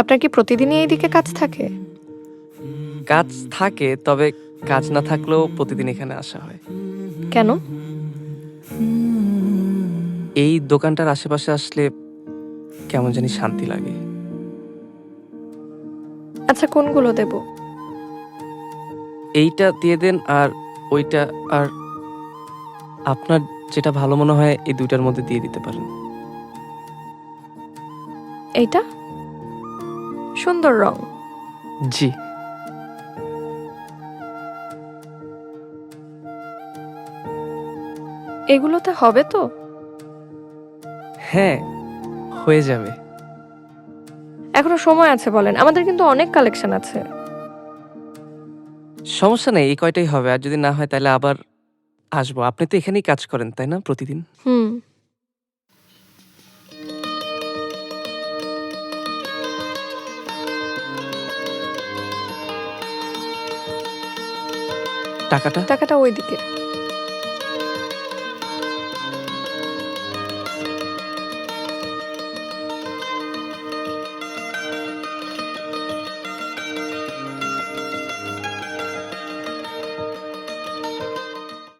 আপনার কি প্রতিদিনই এইদিকে কাজ থাকে? কাজ থাকে, তবে কাজ না থাকলেও প্রতিদিন এখানে আসা হয়। কেন? এই দোকানটার আশেপাশে আসলে কেমন জানি শান্তি লাগে। আচ্ছা, কোনগুলো দেব? এইটা দিয়ে দেন, আর ওইটা, আর আপনার যেটা ভালো মনে হয় এই ২ টার মধ্যে দিয়ে দিতে পারেন। এইটা? সুন্দর রং। জি। এগুলোতে হবে তো? হ্যাঁ, হয়ে যাবে। এখনো সময় আছে বলেন। আমাদের কিন্তু অনেক কালেকশন আছে। সমস্যা নেই, এই কয়টাই হবে। আর যদি না হয় তাহলে আবার আসবো। আপনি তো এখানেই কাজ করেন, তাই না? প্রতিদিন? হুম। টাকাটা? টাকাটা ওইদিকে।